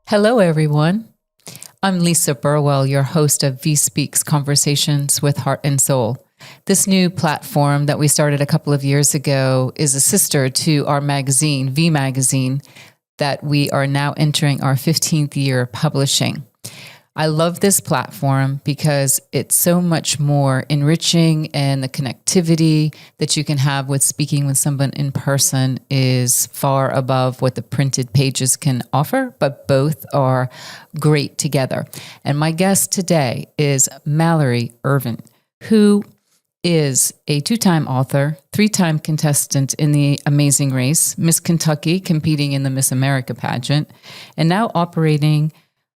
Hello, everyone. I'm Lisa Burwell, your host of V Speaks Conversations with Heart and Soul. This new platform that we started a couple of years ago is a sister to our magazine, V Magazine, that we are now entering our 15th year publishing. I love this platform because it's so much more enriching, and the connectivity that you can have with speaking with someone in person is far above what the printed pages can offer, but both are great together. And my guest today is Mallory Ervin, who is a 2-time author, 3-time contestant in the Amazing Race, Miss Kentucky, competing in the Miss America pageant, and now operating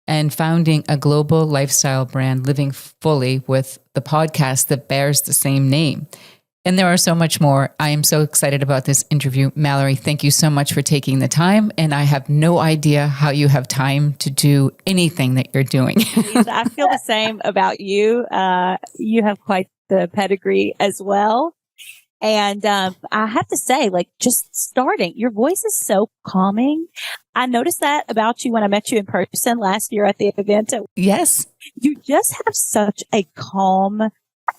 and founding a global lifestyle brand, Living Fully, with the podcast that bears the same name. And there are so much more. I am so excited about this interview. Mallory, thank you so much for taking the time. And I have no idea how you have time to do anything that you're doing. I feel the same about you. You have quite the pedigree as well. And I have to say, just starting, your voice is so calming. I noticed that about you when I met you in person last year at the event. Yes. You just have such a calm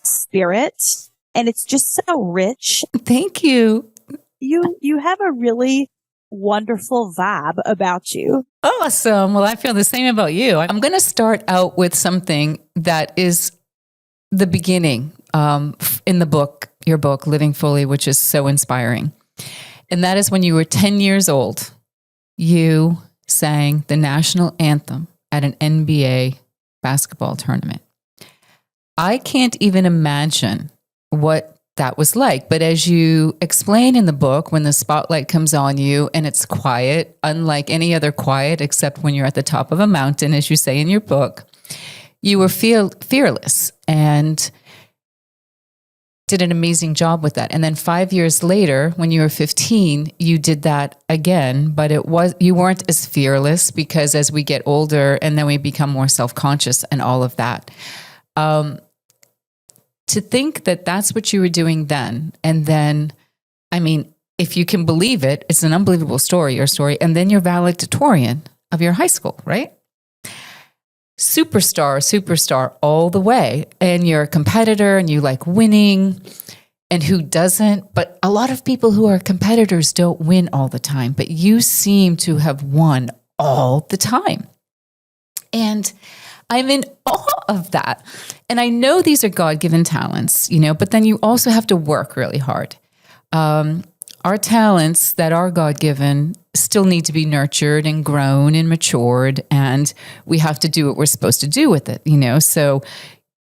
spirit, and it's just so rich. Thank you. You have a really wonderful vibe about you. Awesome. Well, I feel the same about you. I'm going to start out with something that is the beginning in the book, your book, Living Fully, which is so inspiring. And that is when you were 10 years old, you sang the national anthem at an NBA basketball tournament. I can't even imagine what that was like. But as you explain in the book, when the spotlight comes on you and it's quiet, unlike any other quiet, except when you're at the top of a mountain, as you say in your book, you were fearless and did an amazing job with that. And then 5 years later, when you were 15, you did that again, but you weren't as fearless, because as we get older and then we become more self-conscious and all of that. To think that that's what you were doing then. And then, I mean, if you can believe it, it's an unbelievable story, your story. And then you're valedictorian of your high school, right? Superstar all the way. And you're a competitor and you like winning, and who doesn't? But a lot of people who are competitors don't win all the time, but you seem to have won all the time. And I'm in awe of that. And I know these are God-given talents, but then you also have to work really hard. Our talents that are God-given still need to be nurtured and grown and matured, and we have to do what we're supposed to do with it, So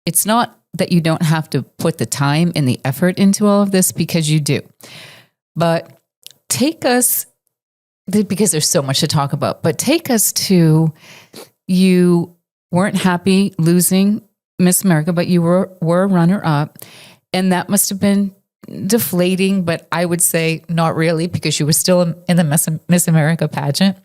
it's not that you don't have to put the time and the effort into all of this, because you do. But take us, because there's so much to talk about, but take us to, you weren't happy losing Miss America, but you were a runner-up, and that must have been deflating, but I would say not really, because you were still in the Miss America pageant.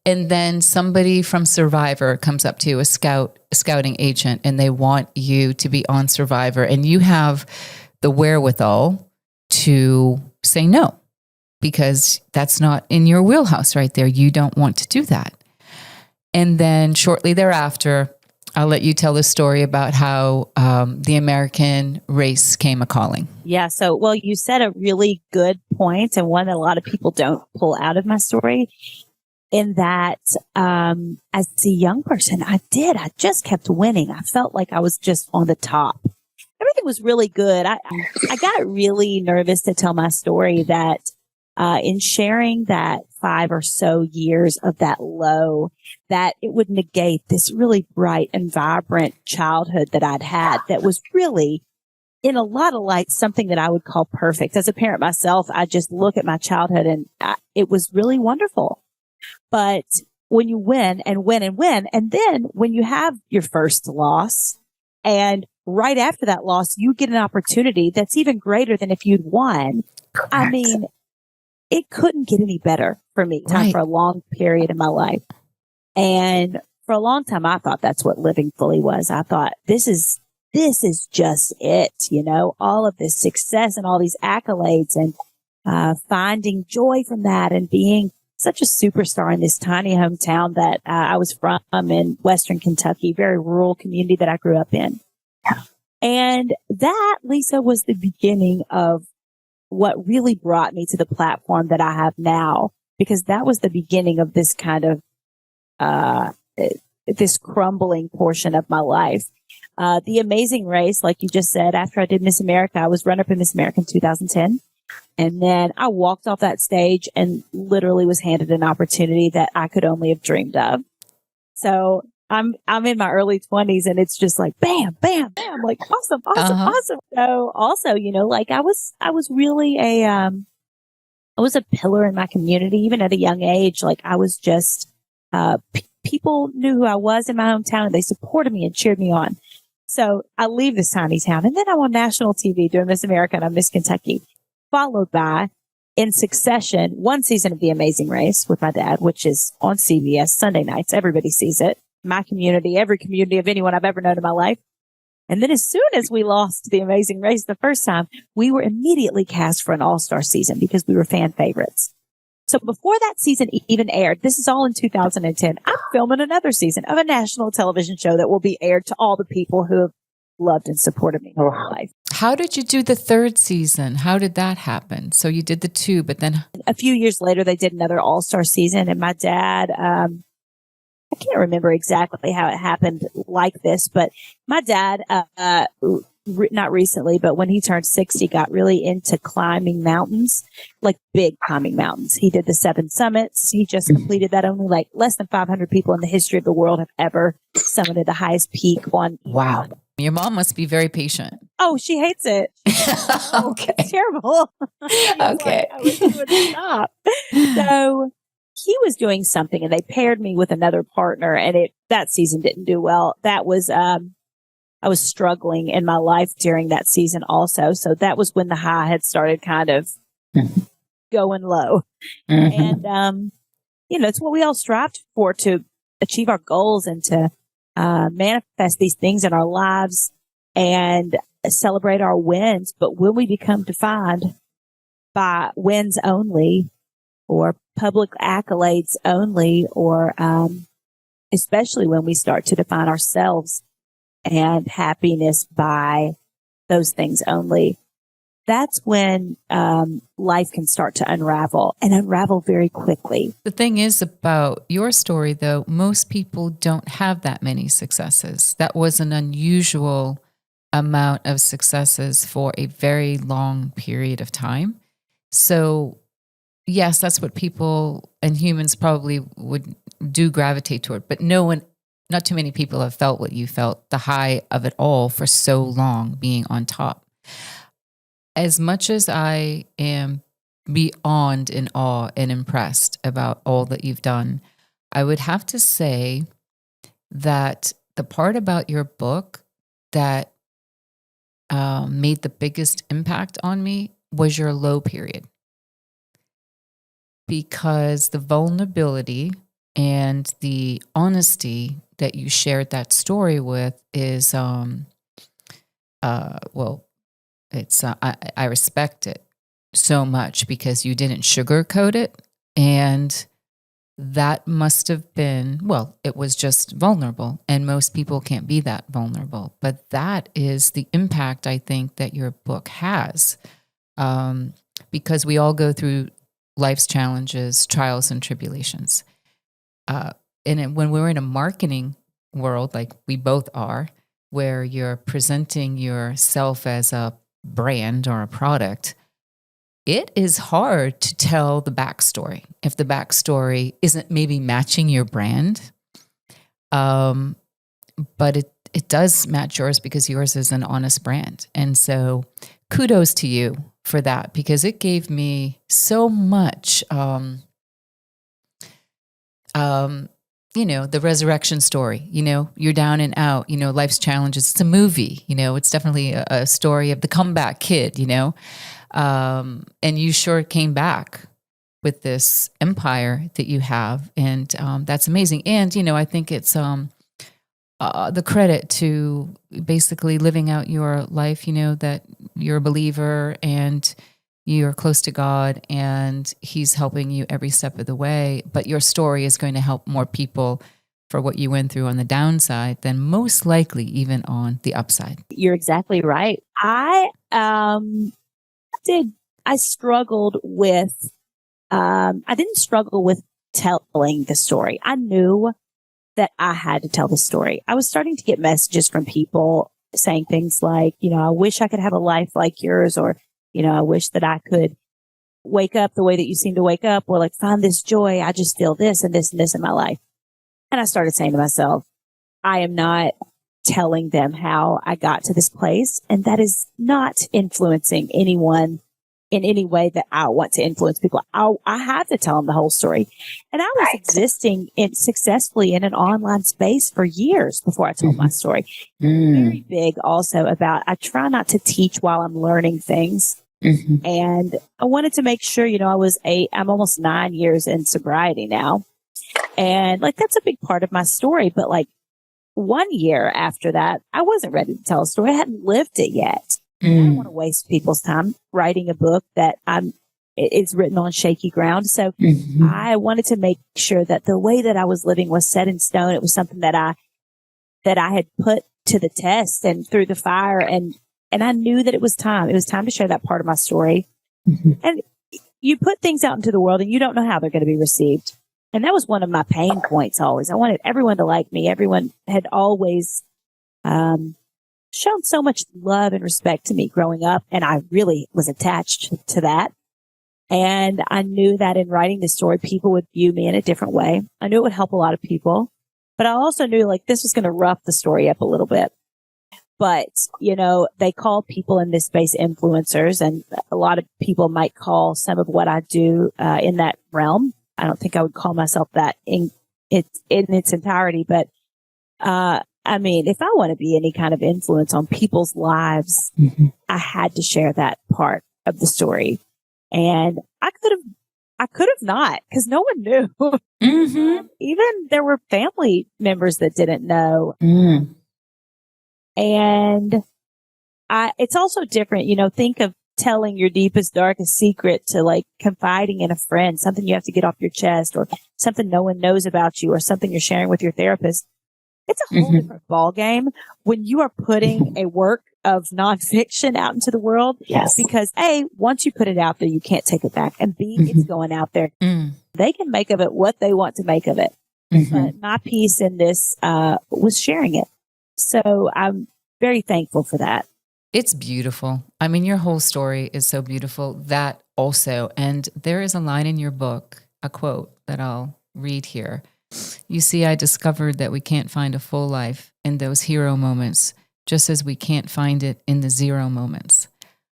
And then somebody from Survivor comes up to you, a scouting agent, and they want you to be on Survivor, and you have the wherewithal to say no, because that's not in your wheelhouse right there. You don't want to do that. And then shortly thereafter, I'll let you tell the story about how the American race came a-calling. Yeah. So, well, you said a really good point, and one that a lot of people don't pull out of my story, in that as a young person, I just kept winning. I felt like I was just on the top. Everything was really good. I got really nervous to tell my story, that in sharing that 5 or so years of that low, that it would negate this really bright and vibrant childhood that I'd had, that was really, in a lot of light, something that I would call perfect. As a parent myself, I just look at my childhood and it was really wonderful. But when you win and win and win, and then when you have your first loss, and right after that loss, you get an opportunity that's even greater than if you'd won. Correct. I mean, it couldn't get any better for me for a long period in my life. And for a long time, I thought that's what living fully was. I thought this is just it, all of this success and all these accolades, and finding joy from that, and being such a superstar in this tiny hometown that I was from in Western Kentucky, very rural community that I grew up in. And that, Lisa, was the beginning of what really brought me to the platform that I have now, because that was the beginning of this kind of, this crumbling portion of my life. The Amazing Race, like you just said, after I did Miss America, I was runner-up in Miss America in 2010. And then I walked off that stage and literally was handed an opportunity that I could only have dreamed of. So I'm in my early 20s and it's just like, bam, bam, bam, like awesome, awesome, awesome. So also, you know, like I was really I was a pillar in my community, even at a young age. Like I was just, people knew who I was in my hometown and they supported me and cheered me on. So I leave this tiny town and then I'm on national TV doing Miss America and I'm Miss Kentucky, followed by, in succession, one season of The Amazing Race with my dad, which is on CBS Sunday nights. Everybody sees it. My community, every community of anyone I've ever known in my life. And then as soon as we lost The Amazing Race the first time, we were immediately cast for an all-star season because we were fan favorites. So before that season even aired, this is all in 2010, I'm filming another season of a national television show that will be aired to all the people who have loved and supported me my whole life. How did you do the third season? How did that happen? So you did the 2, but then a few years later, they did another all-star season. And my dad, I can't remember exactly how it happened like this, but my dad, not recently, but when he turned 60, got really into climbing mountains, like big climbing mountains. He did the 7 summits. He just completed that. Only like less than 500 people in the history of the world have ever summited the highest peak on. Wow. Your mom must be very patient. Oh, she hates it. Okay. It's terrible. Okay. Like, I wish you would stop. So he was doing something and they paired me with another partner and that season didn't do well. That was, I was struggling in my life during that season also. So that was when the high had started kind of going low. And, you know, it's what we all strive for, to achieve our goals and to manifest these things in our lives and celebrate our wins. But when we become defined by wins only or public accolades only, or especially when we start to define ourselves and happiness by those things only, that's when life can start to unravel and unravel very quickly. The thing is about your story, though, most people don't have that many successes. That was an unusual amount of successes for a very long period of time. So yes, that's what people and humans probably would do gravitate toward, but not too many people have felt what you felt, the high of it all for so long, being on top. As much as I am beyond in awe and impressed about all that you've done, I would have to say that the part about your book that made the biggest impact on me was your low period. Because the vulnerability and the honesty that you shared that story with is, I respect it so much because you didn't sugarcoat it. And that must have been, it was just vulnerable. And most people can't be that vulnerable. But that is the impact I think that your book has. Because we all go through life's challenges, trials, and tribulations. And when we're in a marketing world, like we both are, where you're presenting yourself as a brand or a product, it is hard to tell the backstory if the backstory isn't maybe matching your brand. But it does match yours because yours is an honest brand. And so kudos to you for that, because it gave me so much, the resurrection story, you're down and out, life's challenges. It's a movie, it's definitely a story of the comeback kid, and you sure came back with this empire that you have. And that's amazing. And, I think it's the credit to basically living out your life, that you're a believer and you're close to God and He's helping you every step of the way, but your story is going to help more people for what you went through on the downside than most likely even on the upside. You're exactly right. I struggled with, I didn't struggle with telling the story. I knew that I had to tell the story. I was starting to get messages from people saying things like, I wish I could have a life like yours, or, I wish that I could wake up the way that you seem to wake up, or like find this joy. I just feel this and this and this in my life. And I started saying to myself, I am not telling them how I got to this place. And that is not influencing anyone in any way that I want to influence people. I have to tell them the whole story. And I was existing successfully in an online space for years before I told my story. Very big also about, I try not to teach while I'm learning things. And I wanted to make sure, I'm almost 9 years in sobriety now. And like, that's a big part of my story. But like 1 year after that, I wasn't ready to tell a story. I hadn't lived it yet. I don't want to waste people's time writing a book that it's written on shaky ground. So I wanted to make sure that the way that I was living was set in stone. It was something that I had put to the test and through the fire. And I knew that it was time. It was time to share that part of my story. And you put things out into the world and you don't know how they're going to be received. And that was one of my pain points always. I wanted everyone to like me. Everyone had always shown so much love and respect to me growing up. And I really was attached to that. And I knew that in writing this story, people would view me in a different way. I knew it would help a lot of people. But I also knew like this was going to rough the story up a little bit. But, they call people in this space influencers, and a lot of people might call some of what I do in that realm. I don't think I would call myself that in its entirety. But, if I want to be any kind of influence on people's lives, I had to share that part of the story. And I could have not, because no one knew. Even there were family members that didn't know. And it's also different, think of telling your deepest, darkest secret to like confiding in a friend, something you have to get off your chest, or something no one knows about you, or something you're sharing with your therapist. It's a whole different ball game when you are putting a work of nonfiction out into the world. Yes. Because A, once you put it out there, you can't take it back. And B, it's going out there. They can make of it what they want to make of it. But my piece in this was sharing it. So I'm very thankful for that. It's beautiful. I mean, your whole story is so beautiful. That also, and there is a line in your book, a quote that I'll read here. You see, I discovered that we can't find a full life in those hero moments, just as we can't find it in the zero moments.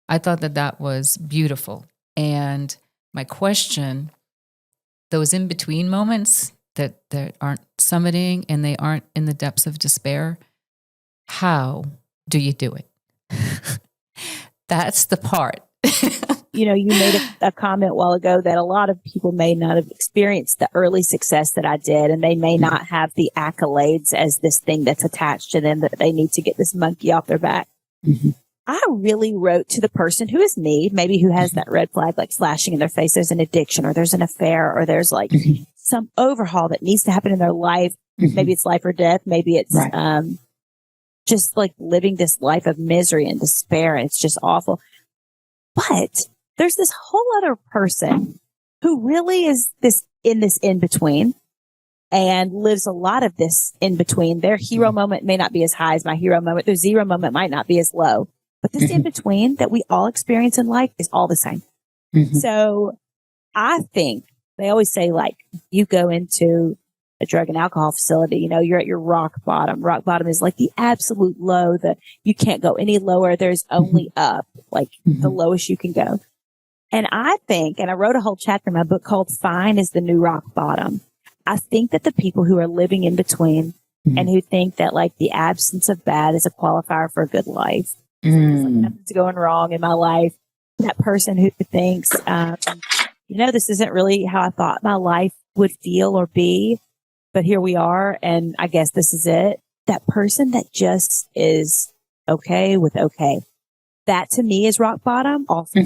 I thought that was beautiful. And my question, those in-between moments that aren't summiting and they aren't in the depths of despair, how do you do it? That's the part. You made a comment a while ago that a lot of people may not have experienced the early success that I did, and they may not have the accolades as this thing that's attached to them that they need to get this monkey off their back. I really wrote to the person who is me, maybe who has that red flag like flashing in their face. There's an addiction, or there's an affair, or there's like some overhaul that needs to happen in their life. Maybe it's life or death. Maybe it's just like living this life of misery and despair. And it's just awful. But there's this whole other person who really is this in between and lives a lot of this in between. Their hero moment may not be as high as my hero moment. Their zero moment might not be as low, but this in between that we all experience in life is all the same. So I think they always say, like, you go into a drug and alcohol facility, you're at your rock bottom. Rock bottom is like the absolute low, that you can't go any lower. There's only up, like the lowest you can go. And I think, and I wrote a whole chapter in my book called Fine is the New Rock Bottom. I think that the people who are living in between and who think that like the absence of bad is a qualifier for a good life, like nothing's going wrong in my life. That person who thinks, this isn't really how I thought my life would feel or be, but here we are, and I guess this is it. That person that just is okay with okay. that to me is rock bottom. Also,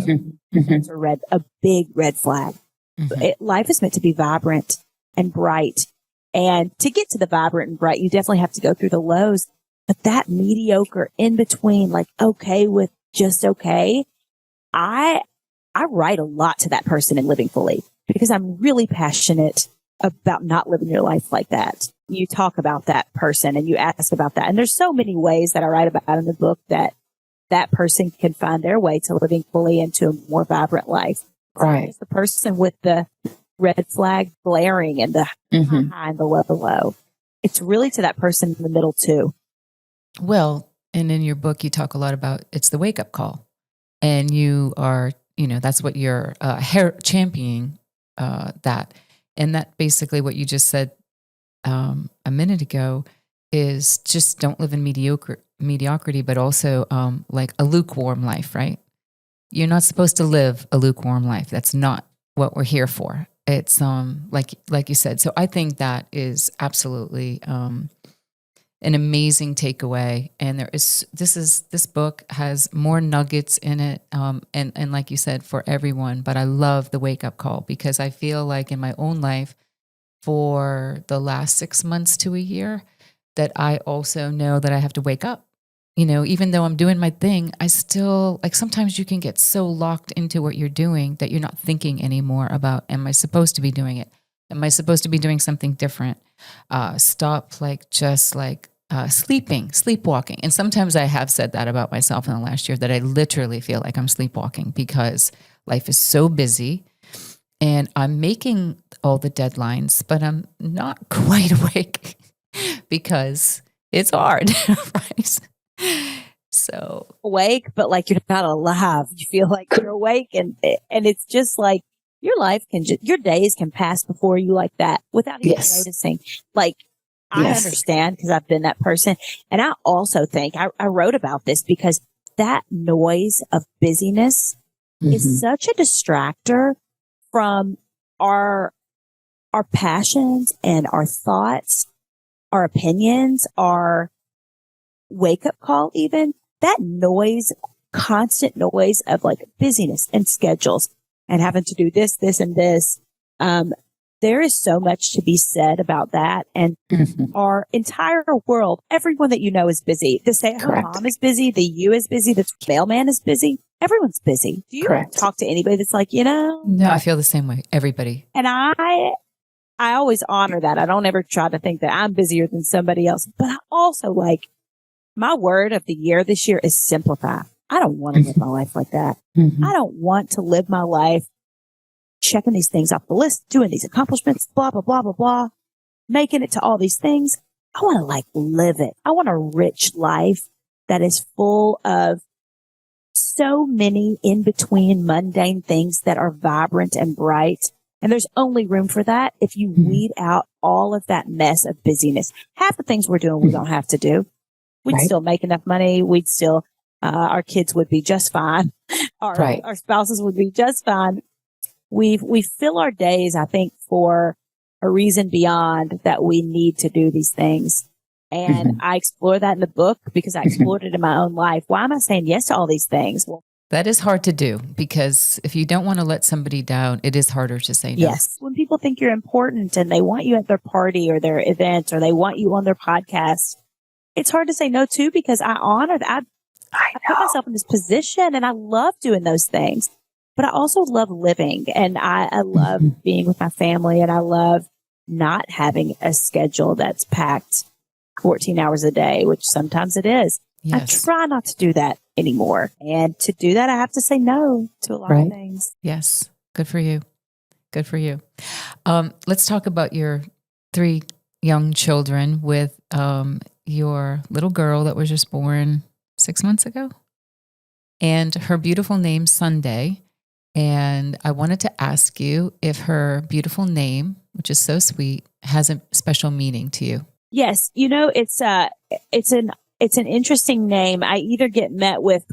it's a big red flag. Life is meant to be vibrant and bright. And to get to the vibrant and bright, you definitely have to go through the lows. But that mediocre in between, like okay with just okay, I write a lot to that person in Living Fully because I'm really passionate about not living your life like that. You talk about that person and you ask about that. And there's so many ways that I write about in the book that that person can find their way to living fully into a more vibrant life. Right. It's the person with the red flag glaring and the high and the low. It's really to that person in the middle too. Well, and in your book, you talk a lot about it's the wake up call. And you are, that's what you're championing that. And that basically what you just said a minute ago is just don't live in mediocrity, but also like a lukewarm life, right? You're not supposed to live a lukewarm life. That's not what we're here for. It's like you said. So I think that is absolutely an amazing takeaway. And this book has more nuggets in it. And like you said, for everyone, but I love the wake up call because I feel like in my own life for the last 6 months to a year that I also know that I have to wake up. Even though I'm doing my thing, I still sometimes you can get so locked into what you're doing that you're not thinking anymore about, am I supposed to be doing it? Am I supposed to be doing something different? Stop sleepwalking. And sometimes I have said that about myself in the last year that I literally feel like I'm sleepwalking because life is so busy and I'm making all the deadlines, but I'm not quite awake because it's hard, right? So awake, but like you're not alive. You feel like you're awake and it's just like your life your days can pass before you like that without even noticing. Like I understand because I've been that person. And I also think I wrote about this because that noise of busyness is such a distractor from our passions and our thoughts, our opinions, our wake up call, even that noise, constant noise of like busyness and schedules and having to do this, this, and this. There is so much to be said about that. And our entire world, everyone that you know is busy. The stay-at-home mom is busy. The you is busy. The mailman is busy. Everyone's busy. Do you talk to anybody that's like, No, I feel the same way. Everybody. And I always honor that. I don't ever try to think that I'm busier than somebody else. But I also my word of the year this year is simplify. I don't want to live my life like that. I don't want to live my life checking these things off the list, doing these accomplishments, blah, blah, blah, blah, blah, making it to all these things. I want to live it. I want a rich life that is full of so many in between mundane things that are vibrant and bright. And there's only room for that if you weed out all of that mess of busyness. Half the things we're doing, we don't have to do. We'd still make enough money. We'd still, our kids would be just fine. Our spouses would be just fine. We fill our days, I think, for a reason beyond that we need to do these things. And I explore that in the book because I explored it in my own life. Why am I saying yes to all these things? Well, that is hard to do because if you don't want to let somebody down, it is harder to say no. Yes. When people think you're important and they want you at their party or their event or they want you on their podcast, it's hard to say no to because I honor that. I put myself in this position and I love doing those things. But I also love living and I love being with my family and I love not having a schedule that's packed 14 hours a day, which sometimes it is. Yes. I try not to do that anymore. And to do that, I have to say no to a lot of things. Yes. Good for you. Good for you. Let's talk about your 3 young children with your little girl that was just born 6 months ago and her beautiful name, Sunday. And I wanted to ask you if her beautiful name, which is so sweet, has a special meaning to you. Yes. It's an interesting name. I either get met with,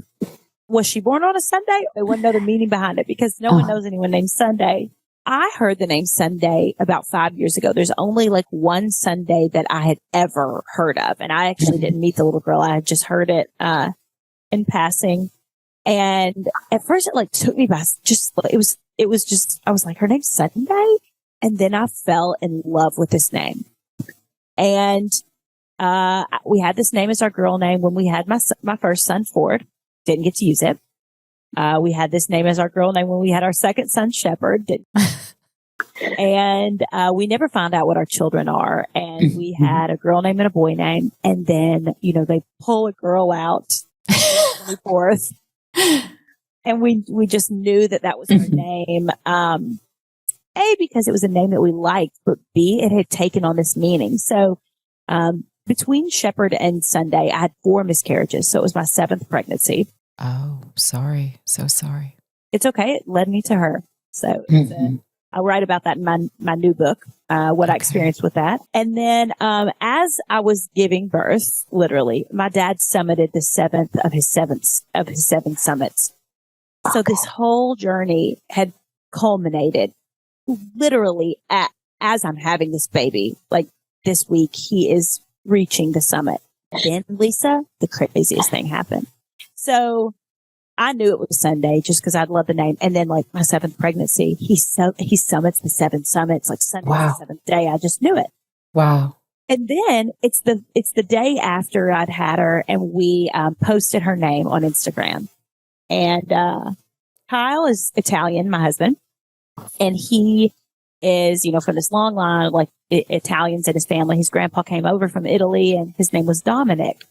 was she born on a Sunday? They wouldn't know the meaning behind it because no one knows anyone named Sunday. I heard the name Sunday about 5 years ago. There's only one Sunday that I had ever heard of. And I actually didn't meet the little girl. I had just heard it in passing. And at first it like took me by it was just, I was like, her name's Sunday. And then I fell in love with this name. And, we had this name as our girl name when we had my first son, Ford. Didn't get to use it. We had this name as our girl name when we had our second son, Shepherd. And we never found out what our children are. And we had a girl name and a boy name. And then, they pull a girl out on the 24th. And we just knew that was her name. A, because it was a name that we liked, but B, it had taken on this meaning. So, between Shepherd and Sunday, I had 4 miscarriages. So it was my 7th pregnancy. Oh, sorry. So sorry. It's okay. It led me to her. So I'll write about that in my new book, what I experienced with that. And then, as I was giving birth, literally, my dad summited the 7th of his 7 summits. So this whole journey had culminated literally as I'm having this baby. Like this week, he is reaching the summit. Then, Lisa, the craziest thing happened. So I knew it was Sunday just because I'd love the name. And then like my 7th pregnancy, he summits the 7 summits, like Sunday, the 7th day. I just knew it. Wow. And then it's the day after I'd had her, and we posted her name on Instagram. And Kyle is Italian, my husband, and he is, from this long line of like Italians in his family. His grandpa came over from Italy, and his name was Dominic,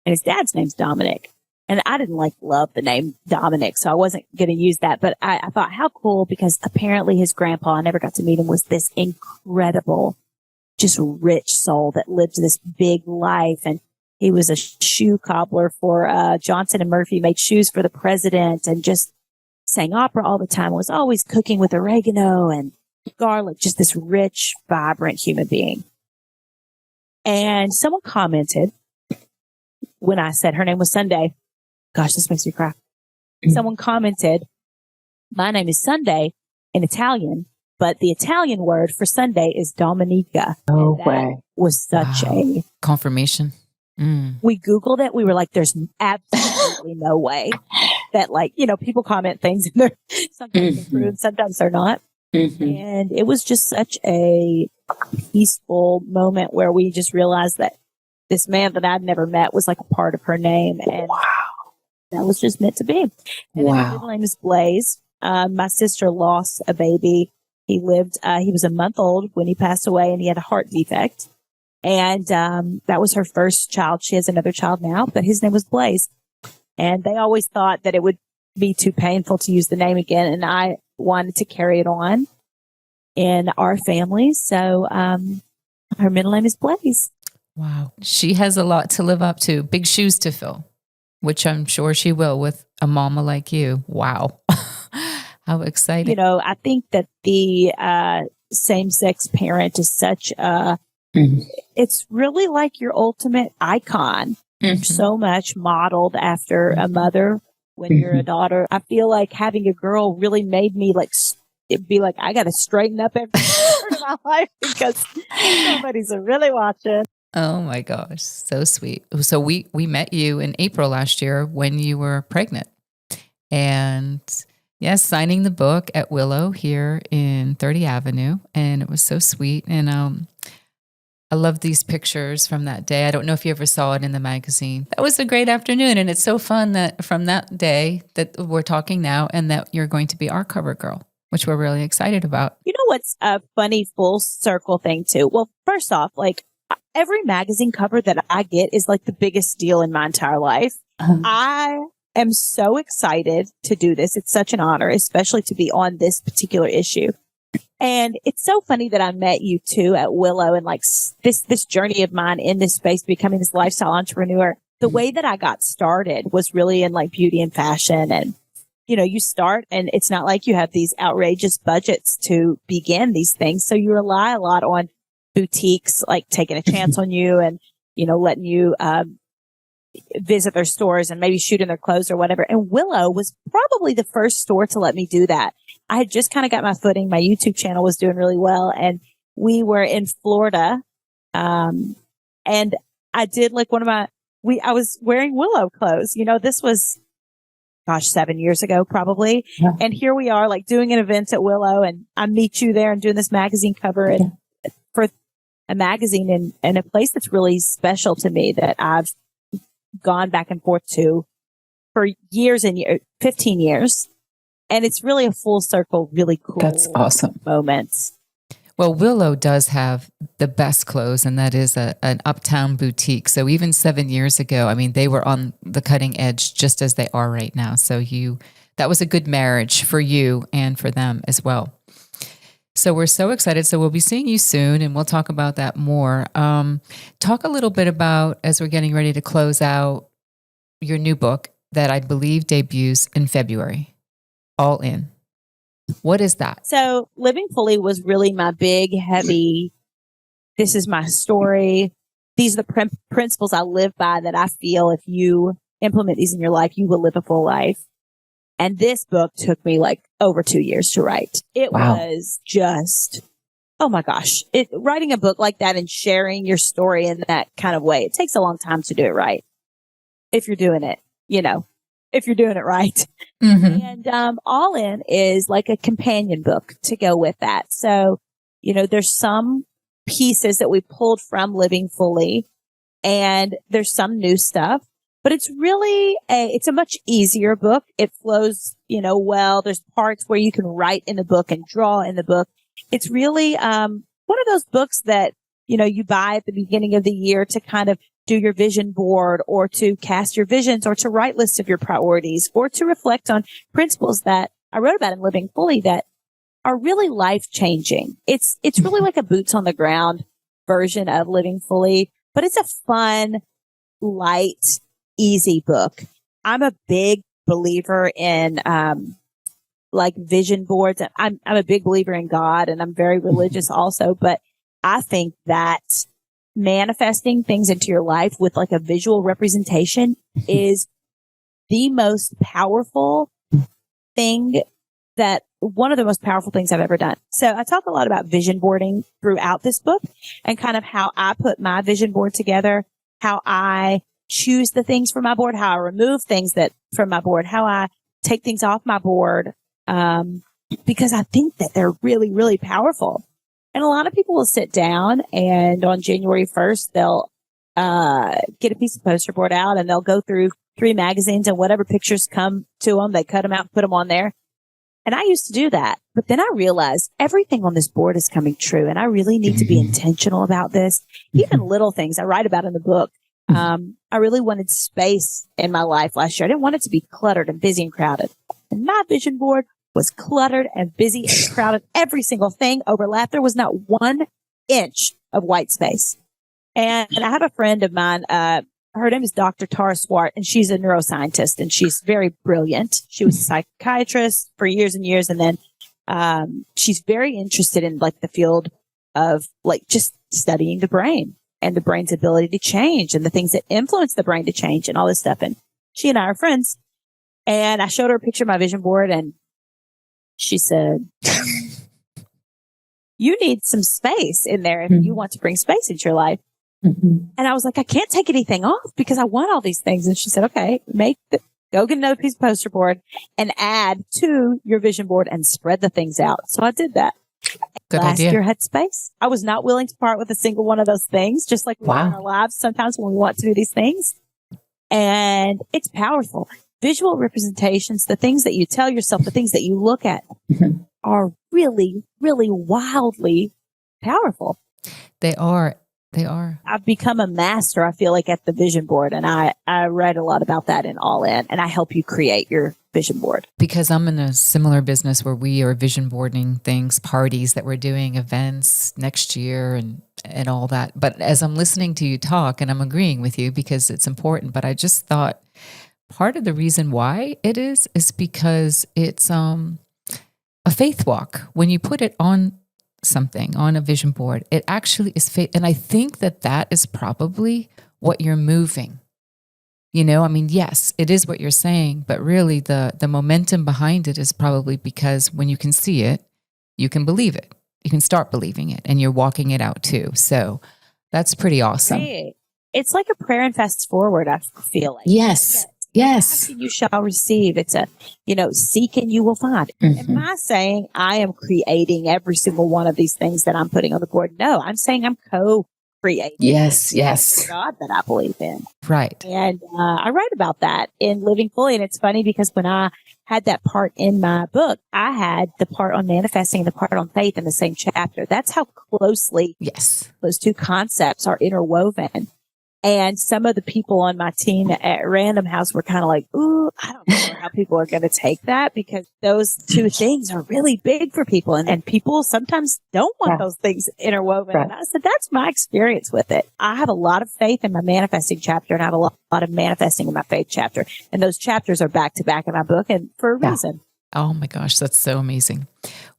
and his dad's name's Dominic. And I didn't love the name Dominic, so I wasn't going to use that. But I thought, how cool, because apparently his grandpa, I never got to meet him, was this incredible, just rich soul that lived this big life. And he was a shoe cobbler for Johnson and Murphy, made shoes for the president, and just sang opera all the time, was always cooking with oregano and garlic, just this rich, vibrant human being. And someone commented when I said her name was Sunday. Gosh, this makes me cry. Someone commented, my name is Sunday in Italian, but the Italian word for Sunday is Domenica. No way. Was such a confirmation. We Googled it. We were like, there's absolutely no way that people comment things and they're sometimes approved, sometimes they're not. And it was just such a peaceful moment where we just realized that this man that I'd never met was like a part of her name. And that was just meant to be. And then his middle name is Blaze. My sister lost a baby. He was a month old when he passed away, and he had a heart defect. And that was her first child. She has another child now, but his name was Blaze. And they always thought that it would be too painful to use the name again. And I wanted to carry it on in our family. So her middle name is Blaze. Wow. She has a lot to live up to, big shoes to fill, which I'm sure she will with a mama like you. Wow. How exciting. I think that the same-sex parent is such a, it's really like your ultimate icon. So much modeled after a mother when you're a daughter. I feel like having a girl really made me I got to straighten up every part of my life because somebody's really watching. Oh my gosh, so sweet. So we met you in April last year when you were pregnant. And yes, signing the book at Willow here in 30 Avenue. And it was so sweet. And I love these pictures from that day. I don't know if you ever saw it in the magazine. That was a great afternoon. And it's so fun that from that day that we're talking now and that you're going to be our cover girl, which we're really excited about. You know what's a funny full circle thing too? Well, first off, every magazine cover that I get is like the biggest deal in my entire life. I am so excited to do this. It's such an honor, especially to be on this particular issue. And it's so funny that I met you too at Willow, and this journey of mine in this space, becoming this lifestyle entrepreneur. The way that I got started was really in beauty and fashion. And, you start and it's not like you have these outrageous budgets to begin these things. So you rely a lot on boutiques, taking a chance on you and, letting you, visit their stores and maybe shoot in their clothes or whatever. And Willow was probably the first store to let me do that. I had just kind of got my footing. My YouTube channel was doing really well. And we were in Florida. And I did I was wearing Willow clothes. This was 7 years ago, probably. Yeah. And here we are, like doing an event at Willow, and I meet you there and doing this magazine cover and for a magazine in a place that's really special to me that I've gone back and forth to for years and 15 years. And it's really a full circle, really cool. That's awesome. Moments. Well, Willow does have the best clothes, and that is an uptown boutique. So even 7 years ago, I mean, they were on the cutting edge just as they are right now. So that was a good marriage for you and for them as well. So we're so excited. So we'll be seeing you soon, and we'll talk about that more. Talk a little bit about, as we're getting ready to close out, your new book that I believe debuts in February, All In. What is that? So Living Fully was really my big, heavy, this is my story. These are the principles I live by that I feel if you implement these in your life, you will live a full life. And this book took me like over 2 years to write. It was just, oh my gosh, writing a book like that and sharing your story in that kind of way, it takes a long time to do it right. If you're doing it, if you're doing it right. Mm-hmm. And All In is like a companion book to go with that. So, there's some pieces that we pulled from Living Fully, and there's some new stuff, but it's really it's a much easier book. It flows, well. There's parts where you can write in the book and draw in the book. It's really one of those books that, you buy at the beginning of the year to kind of do your vision board, or to cast your visions, or to write lists of your priorities, or to reflect on principles that I wrote about in Living Fully that are really life changing. It's really like a boots on the ground version of Living Fully, but it's a fun, light, easy book. I'm a big believer in, like vision boards. I'm a big believer in God, and I'm very religious also, but I think that manifesting things into your life with like a visual representation is the most powerful thing, one of the most powerful things I've ever done. So I talk a lot about vision boarding throughout this book, and kind of how I put my vision board together, how I choose the things from my board, how I remove things from my board, how I take things off my board, because I think that they're really, really powerful. And a lot of people will sit down, and on January 1st, they'll get a piece of poster board out, and they'll go through 3 magazines, and whatever pictures come to them, they cut them out and put them on there. And I used to do that. But then I realized everything on this board is coming true, and I really need to be intentional about this. Even little things I write about in the book. I really wanted space in my life last year. I didn't want it to be cluttered and busy and crowded. And my vision board was cluttered and busy and crowded. Every single thing overlapped. There was not 1 inch of white space. And I have a friend of mine, her name is Dr. Tara Swart, and she's a neuroscientist, and she's very brilliant. She was a psychiatrist for years and years. And then, she's very interested in like the field of like just studying the brain and the brain's ability to change and the things that influence the brain to change and all this stuff. And she and I are friends, and I showed her a picture of my vision board, and she said, you need some space in there if you want to bring space into your life. And I was like, I can't take anything off because I want all these things. And she said, okay, go get another piece of poster board and add to your vision board and spread the things out. So I did that. Last year had space. I was not willing to part with a single one of those things, just like we are in our lives sometimes when we want to do these things. And it's powerful. Visual representations, the things that you tell yourself, the things that you look at are really, really wildly powerful. They are. I've become a master, I feel like, at the vision board. And I read a lot about that in All In, and I help you create your vision board. Because I'm in a similar business where we are vision boarding things, parties that we're doing, events next year and all that. But as I'm listening to you talk, and I'm agreeing with you because it's important, but I just thought part of the reason why it is because it's a faith walk. When you put it on something, on a vision board, it actually is faith. And I think that is probably what you're moving. I mean, yes, it is what you're saying, but really the momentum behind it is probably because when you can see it, you can believe it. You can start believing it, and you're walking it out too. So that's pretty awesome. Right. It's like a prayer and fast forward, I feel like. Yes. Yes. Ask and you shall receive. It's seek and you will find. Am I saying I am creating every single one of these things that I'm putting on the board? No, I'm saying I'm co-creating. Yes. The God that I believe in. Right. And I write about that in Living Fully. And it's funny because when I had that part in my book, I had the part on manifesting and the part on faith in the same chapter. That's how closely those two concepts are interwoven. And some of the people on my team at Random House were kind of like, ooh, I don't know how people are going to take that, because those two things are really big for people. And people sometimes don't want those things interwoven. Right. And I said, that's my experience with it. I have a lot of faith in my manifesting chapter, and I have a lot of manifesting in my faith chapter. And those chapters are back to back in my book, and for a reason. Oh my gosh, that's so amazing.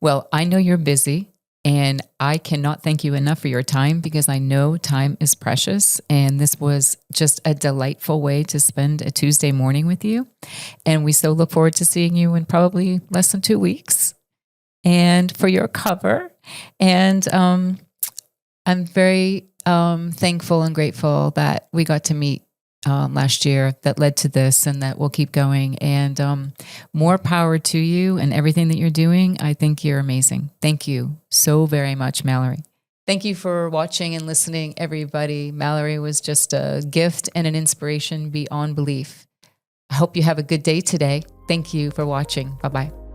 Well, I know you're busy. And I cannot thank you enough for your time, because I know time is precious. And this was just a delightful way to spend a Tuesday morning with you. And we so look forward to seeing you in probably less than 2 weeks, and for your cover. And I'm very thankful and grateful that we got to meet last year, that led to this, and that will keep going. And more power to you and everything that you're doing. I think you're amazing. Thank you so very much, Mallory. Thank you for watching and listening, everybody. Mallory was just a gift and an inspiration beyond belief. I hope you have a good day today. Thank you for watching. Bye-bye.